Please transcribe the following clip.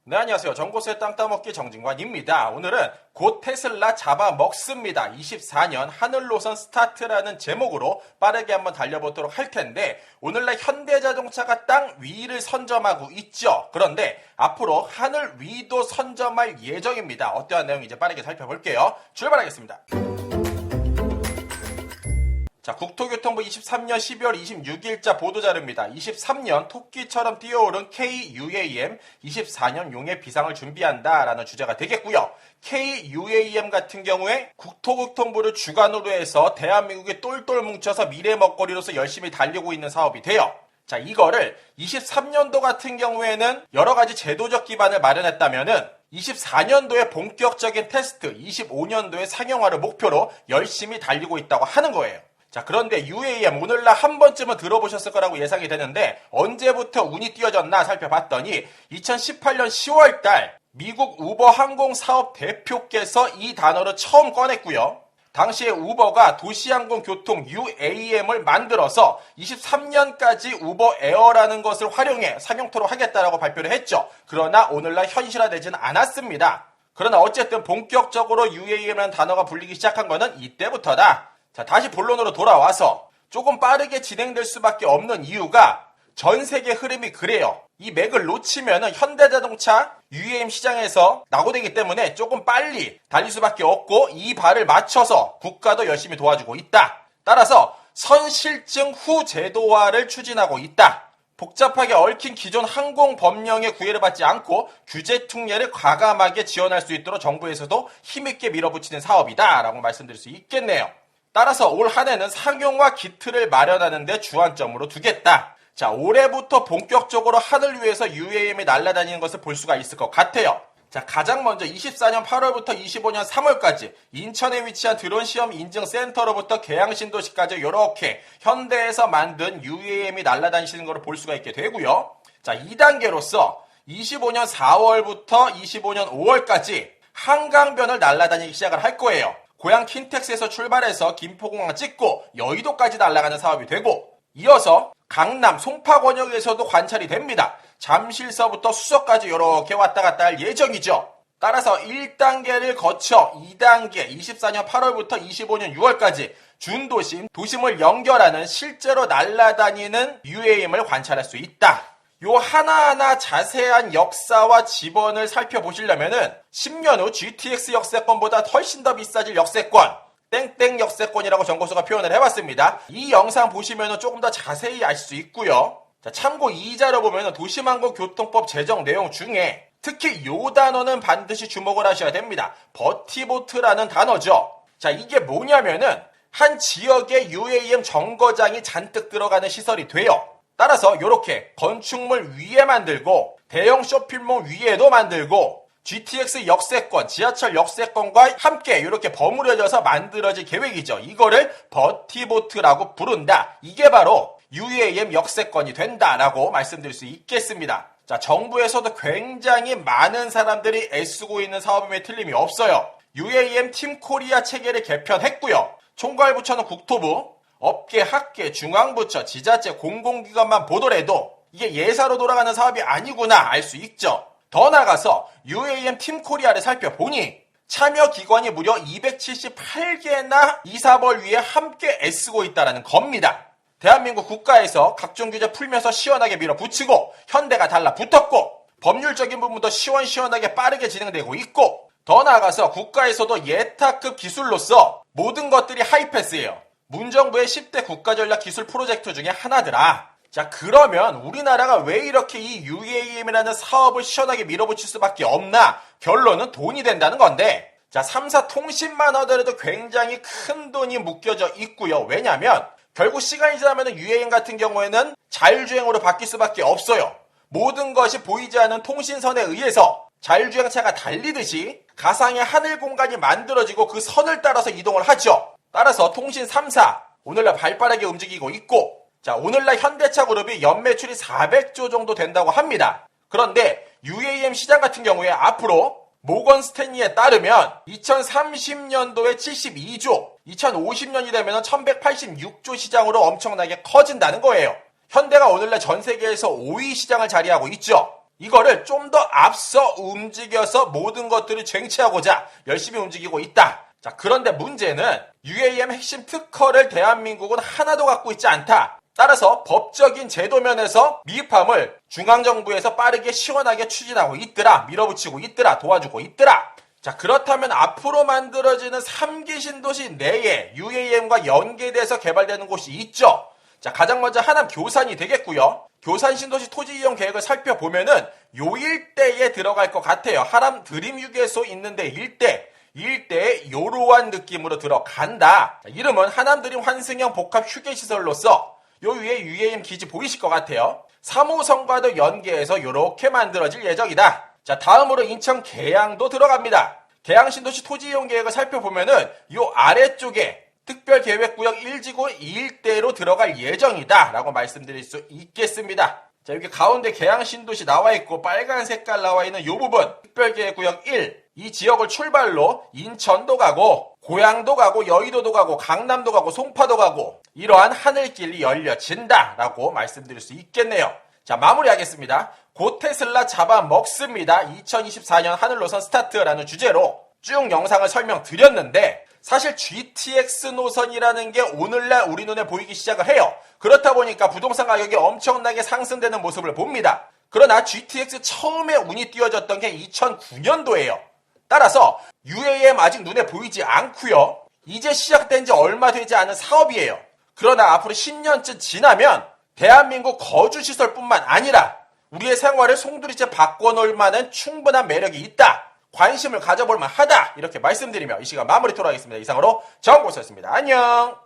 네, 안녕하세요. 정보수의 땅 따먹기 정진관입니다. 오늘은 곧 테슬라 잡아먹습니다. 24년 하늘노선 스타트라는 제목으로 빠르게 한번 달려보도록 할 텐데, 오늘날 현대자동차가 땅 위를 선점하고 있죠. 그런데 앞으로 하늘 위도 선점할 예정입니다. 어떠한 내용인지 빠르게 살펴볼게요. 출발하겠습니다. 자, 국토교통부 23년 12월 26일자 보도자료입니다. 23년 토끼처럼 뛰어오른 KUAM 24년 용해 비상을 준비한다라는 주제가 되겠고요. KUAM 같은 경우에 국토교통부를 주관으로 해서 대한민국이 똘똘 뭉쳐서 미래 먹거리로서 열심히 달리고 있는 사업이 돼요. 자, 이거를 23년도 같은 경우에는 여러 가지 제도적 기반을 마련했다면은 24년도에 본격적인 테스트, 25년도에 상용화를 목표로 열심히 달리고 있다고 하는 거예요. 자, 그런데 UAM 오늘날 한 번쯤은 들어보셨을 거라고 예상이 되는데 언제부터 운이 띄어졌나 살펴봤더니 2018년 10월달 미국 우버 항공사업 대표께서 이 단어를 처음 꺼냈고요. 당시에 우버가 도시항공교통 UAM을 만들어서 23년까지 우버 에어라는 것을 활용해 상용토록 하겠다라고 발표를 했죠. 그러나 오늘날 현실화되지는 않았습니다. 그러나 어쨌든 본격적으로 UAM이라는 단어가 불리기 시작한 것은 이때부터다. 자, 다시 본론으로 돌아와서 조금 빠르게 진행될 수밖에 없는 이유가 전 세계 흐름이 그래요. 이 맥을 놓치면은 현대자동차 UAM 시장에서 낙오되기 때문에 조금 빨리 달릴 수밖에 없고 이 발을 맞춰서 국가도 열심히 도와주고 있다. 따라서 선실증 후 제도화를 추진하고 있다. 복잡하게 얽힌 기존 항공 법령의 구애를 받지 않고 규제 특례를 과감하게 지원할 수 있도록 정부에서도 힘있게 밀어붙이는 사업이다 라고 말씀드릴 수 있겠네요. 따라서 올 한 해는 상용화 기틀을 마련하는 데 주안점으로 두겠다. 자, 올해부터 본격적으로 하늘 위에서 UAM이 날아다니는 것을 볼 수가 있을 것 같아요. 자, 가장 먼저 24년 8월부터 25년 3월까지 인천에 위치한 드론 시험 인증 센터로부터 계양신도시까지 이렇게 현대에서 만든 UAM이 날아다니시는 것을 볼 수가 있게 되고요. 자, 2단계로서 25년 4월부터 25년 5월까지 한강변을 날아다니기 시작을 할 거예요. 고향 킨텍스에서 출발해서 김포공항 찍고 여의도까지 날아가는 사업이 되고 이어서 강남 송파권역에서도 관찰이 됩니다. 잠실서부터 수서까지 이렇게 왔다 갔다 할 예정이죠. 따라서 1단계를 거쳐 2단계 24년 8월부터 25년 6월까지 준도심, 도심을 연결하는 실제로 날아다니는 UAM을 관찰할 수 있다. 요 하나하나 자세한 역사와 지번을 살펴보시려면은 10년 후 GTX 역세권보다 훨씬 더 비싸질 역세권, 땡땡 역세권이라고 정보수가 표현을 해봤습니다. 이 영상 보시면은 조금 더 자세히 아실 수 있고요. 자, 참고 2자로 보면은 도시항공교통법 제정 내용 중에 특히 요 단어는 반드시 주목을 하셔야 됩니다. 버티보트라는 단어죠. 자, 이게 뭐냐면은 한 지역에 UAM 정거장이 잔뜩 들어가는 시설이 돼요. 따라서 이렇게 건축물 위에 만들고 대형 쇼핑몰 위에도 만들고 GTX 역세권, 지하철 역세권과 함께 이렇게 버무려져서 만들어질 계획이죠. 이거를 버티보트라고 부른다. 이게 바로 UAM 역세권이 된다라고 말씀드릴 수 있겠습니다. 자, 정부에서도 굉장히 많은 사람들이 애쓰고 있는 사업임에 틀림이 없어요. UAM 팀 코리아 체계를 개편했고요. 총괄부처는 국토부, 업계, 학계, 중앙부처, 지자체, 공공기관만 보더라도 이게 예사로 돌아가는 사업이 아니구나 알 수 있죠. 더 나아가서 UAM 팀 코리아를 살펴보니 참여 기관이 무려 278개나 이사벌 위에 함께 애쓰고 있다는 겁니다. 대한민국 국가에서 각종 규제 풀면서 시원하게 밀어붙이고 현대가 달라붙었고 법률적인 부분도 시원시원하게 빠르게 진행되고 있고 더 나아가서 국가에서도 예타급 기술로서 모든 것들이 하이패스예요. 문정부의 10대 국가전략 기술 프로젝트 중에 하나더라. 자, 그러면 우리나라가 왜 이렇게 이 UAM이라는 사업을 시원하게 밀어붙일 수밖에 없나? 결론은 돈이 된다는 건데, 자, 3사 통신만 하더라도 굉장히 큰 돈이 묶여져 있고요. 왜냐면 결국 시간이 지나면 UAM 같은 경우에는 자율주행으로 바뀔 수밖에 없어요. 모든 것이 보이지 않는 통신선에 의해서 자율주행차가 달리듯이 가상의 하늘 공간이 만들어지고 그 선을 따라서 이동을 하죠. 따라서 통신 3사 오늘날 발빠르게 움직이고 있고, 자, 오늘날 현대차 그룹이 연매출이 400조 정도 된다고 합니다. 그런데 UAM 시장 같은 경우에 앞으로 모건 스탠리에 따르면 2030년도에 72조, 2050년이 되면 1186조 시장으로 엄청나게 커진다는 거예요. 현대가 오늘날 전 세계에서 5위 시장을 자리하고 있죠. 이거를 좀 더 앞서 움직여서 모든 것들을 쟁취하고자 열심히 움직이고 있다. 자, 그런데 문제는 UAM 핵심 특허를 대한민국은 하나도 갖고 있지 않다. 따라서 법적인 제도 면에서 미흡함을 중앙정부에서 빠르게 시원하게 추진하고 있더라. 밀어붙이고 있더라. 도와주고 있더라. 자, 그렇다면 앞으로 만들어지는 3기 신도시 내에 UAM과 연계돼서 개발되는 곳이 있죠. 자, 가장 먼저 하남 교산이 되겠고요. 교산 신도시 토지 이용 계획을 살펴보면은 요 일대에 들어갈 것 같아요. 하남 드림휴게소 있는데 일대에 요러한 느낌으로 들어간다. 자, 이름은 하남 드림 환승형 복합 휴게시설로서 요 위에 UAM 기지 보이실 것 같아요. 3호선과도 연계해서 요렇게 만들어질 예정이다. 자, 다음으로 인천 계양도 들어갑니다. 계양 신도시 토지 이용 계획을 살펴보면은 요 아래쪽에 특별계획구역 1지구 2일대로 들어갈 예정이다 라고 말씀드릴 수 있겠습니다. 자, 여기 가운데 계양 신도시 나와 있고 빨간 색깔 나와 있는 이 부분 특별계획구역 1, 이 지역을 출발로 인천도 가고 고양도 가고 여의도도 가고 강남도 가고 송파도 가고 이러한 하늘길이 열려진다 라고 말씀드릴 수 있겠네요. 자, 마무리하겠습니다. 곧 테슬라 잡아먹습니다. 2024년 하늘노선 스타트라는 주제로 쭉 영상을 설명드렸는데 사실 GTX 노선이라는 게 오늘날 우리 눈에 보이기 시작을 해요. 그렇다 보니까 부동산 가격이 엄청나게 상승되는 모습을 봅니다. 그러나 GTX 처음에 운이 띄워졌던 게 2009년도예요. 따라서 UAM 아직 눈에 보이지 않고요. 이제 시작된 지 얼마 되지 않은 사업이에요. 그러나 앞으로 10년쯤 지나면 대한민국 거주시설뿐만 아니라 우리의 생활을 송두리째 바꿔놓을 만한 충분한 매력이 있다. 관심을 가져볼 만하다. 이렇게 말씀드리며 이 시간 마무리 토록 하겠습니다. 이상으로 정보수였습니다. 안녕.